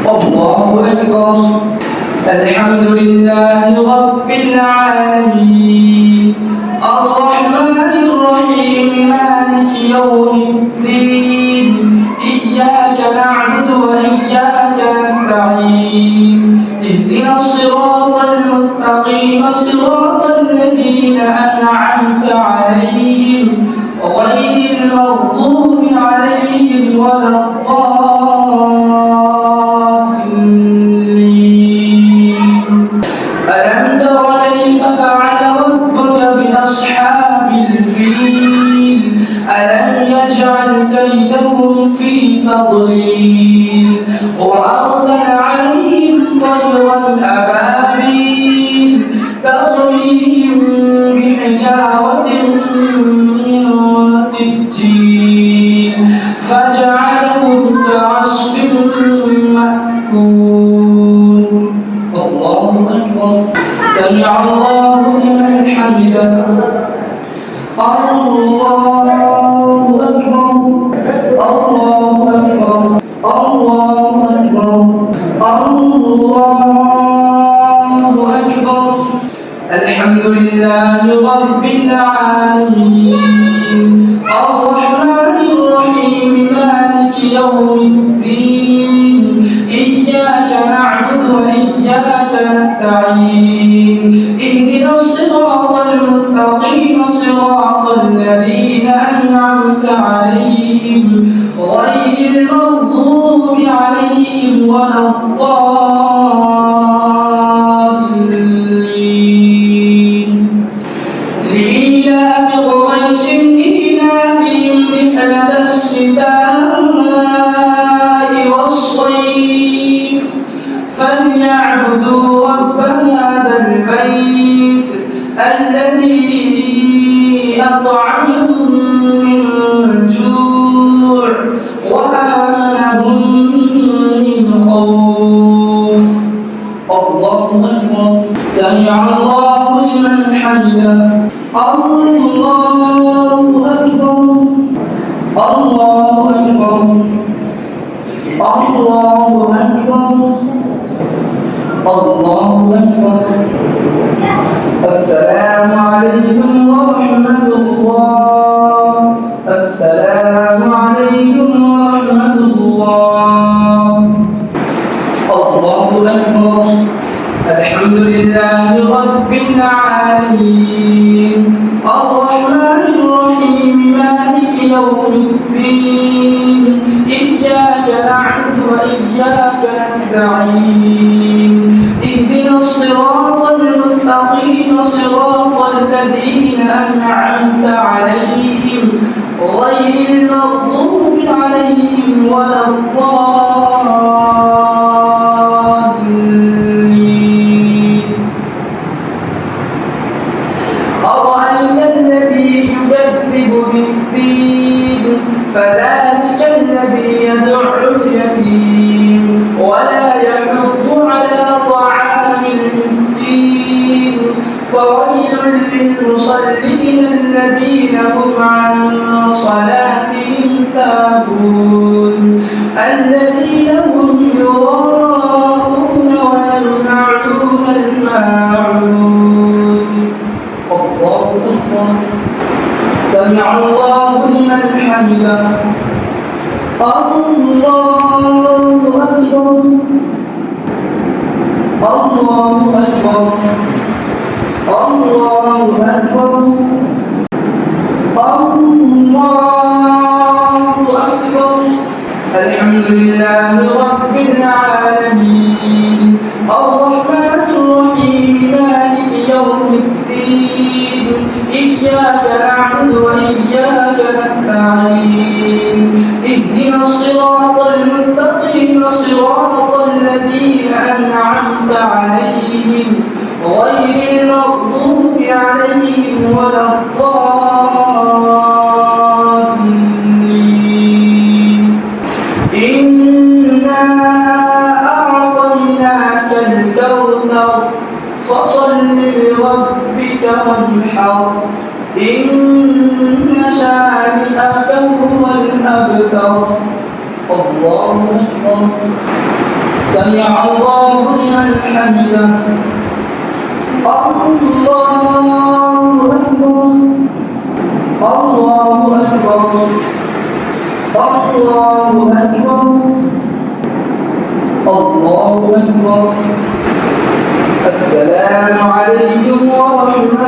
الله أكبر. الحمد لله رب العالمين الرحمن الرحيم مالك يوم الدين إياك نعبد وإياك نستعين اهدنا الصراط المستقيم صراط الذين أنعمت عليهم غير المغضوب عليهم ولا الضالين. ألم تر كيف فعل ربك بأصحاب الفيل ألم يجعل كيدهم في تضليل وأرسل عليهم طيرا أبابيل ترميهم بحجارة من سجيل فجعلهم كعصف مأكول. الله أكبر. سمع الله لمن حمده. الله أكبر. الله أكبر. الله أكبر. الله أكبر. الحمد لله رب العالمين الرحمن الرحيم مالك يوم الدين إياك نعبد وإياك نستعين اهدنا الصراط المستقيم صراط الذين أنعمت عليهم غير المغضوب عليهم ولا الضالين. لإيلاف قريش إيلافهم رحلة الشتاء والصيف فليعبدوا رب هذا البيت الذي أطعمهم من جوع وآمنهم من خوف. الله أكبر. سمع الله لمن حمده. الله أكبر. الله أكبر. الله أكبر. الله أكبر. السلام عليكم ورحمة الله. السلام عليكم ورحمة الله. الله أكبر. الحمد لله رب العالمين الرحمن الرحيم مالك يوم الدين إياك نعبد وإياك نستعين اهدنا الصراط المستقيم صراط الذين أنعمت عليهم غير المغضوب عليهم ولا الضالين. أرأيت الذي يكذب بالدين فذلك الذي يدع اليتيم ولا يحض على طعام المسكين فويل للمصلين الذين هم عن صلاتهم ساهون الذين هم يراءون ويمنعون الماعون. الله أكبر. سمع الله لمن حمده. الله أكبر. الله أكبر. الله أكبر. الله أكبر. الحمد لله رب العالمين الرحمن الرحيم مالك يوم الدين إياك نعبد وإياك نستعين اهدنا الصراط المستقيم صراط الذين أنعمت عليهم غير المغضوب عليهم ولا الضالين. إنا أعطيناك الكوثر فصل لربك وانحر إن شانئك هو الأبتر. الله أكبر. سمع الله لمن حمده الله أكبر الله أكبر الله أكبر الله أكبر. السلام عليكم ورحمة